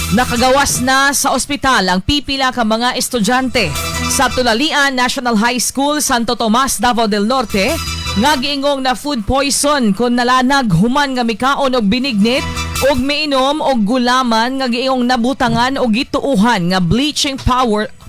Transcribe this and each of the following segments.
Nakagawas na sa ospital ang pipila ka mga estudyante sa Tulalian National High School, Santo Tomas, Davao del Norte nga giingong na food poison kun nalanag human nga mikaon og binignit og miinom og gulaman nga giingong nabutangan og gituuhan nga bleaching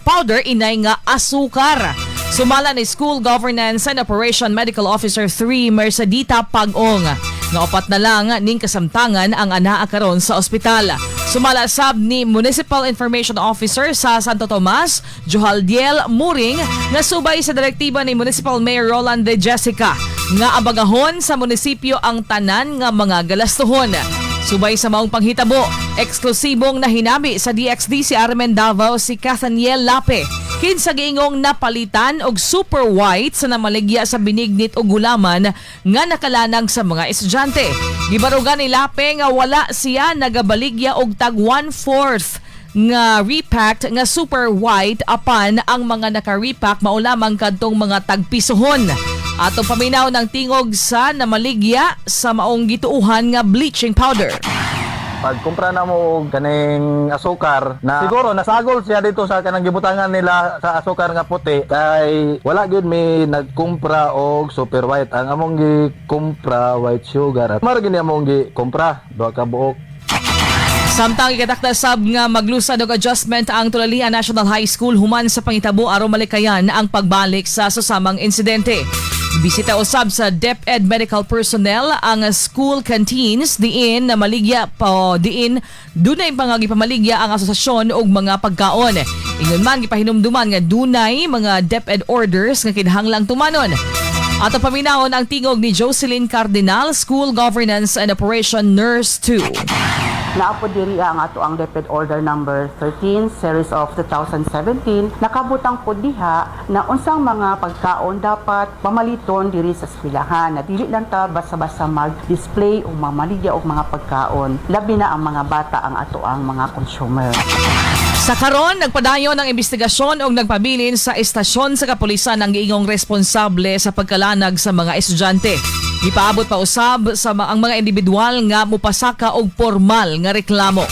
powder inay nga asukar. Sumala ni School Governance and Operation Medical Officer 3 Mercedita Pag-ong nga upat na lang ning kasamtangan ang anaa karon sa ospital. Sumala sab ni Municipal Information Officer sa Santo Tomas, Johaldiel Muring, nga subay sa direktiba ni Municipal Mayor Roland De Jessica nga abagahon sa munisipyo ang tanan nga mga galastuhon. Subay sa maong panghitabo, eksklusibong nahinabi sa DXD si Armen Davao si Cathaniel Lape. Kinsa giingong napalitan og super white sa namaligya sa binignit o gulaman nga nakalanag sa mga estudyante. Gibarugan ni Lape nga wala siya nagabaligya og tag 1/4 nga repacked nga super white apan ang mga naka-repack mao lamang kadtong mga tagpisohon. Atong paminaw ng tingog sa namaligya sa maong gituuhan nga bleaching powder. Pag kumpra na mo kaning asukar na siguro nasagol siya dito sa kanang gibutangan nila sa asukar nga puti kay wala gyud mi nagkumpra og super white. Ang among gikumpra white sugar. Maro gyud among gikumpra duha ka buok. Samtang ikatakda sab nga maglusad og adjustment ang Tulalian National High School human sa pangitabo aron malikayan ang pagbalik sa susamang insidente. Bisita usab sa DepEd medical personnel ang school canteens diin na maligya pa diin dunay pangagipamaligya ang asosasyon og mga pagkaon. Ingon man gipahinumduman nga dunay mga DepEd orders nga kinahanglang tumanon. Ato paminahon ang tingog ni Jocelyn Cardinal, School Governance and Operation Nurse 2. Naapod diri ang ato ang DepEd Order number 13 series of 2017 nakabutang pod diha na unsang mga pagkaon dapat pamaliton diri sa eskwelahan na dili lang ta basta-basta mag-display o mamaligya og mga pagkaon labi na ang mga bata ang ato ang mga consumer. Sa karon, nagpadayon ang investigasyon o nagpabilin sa estasyon sa kapulisan ang giingong responsable sa pagkalanag sa mga estudyante. Gipaabot pa usab sa ang mga individual nga mupasaka og formal nga reklamo.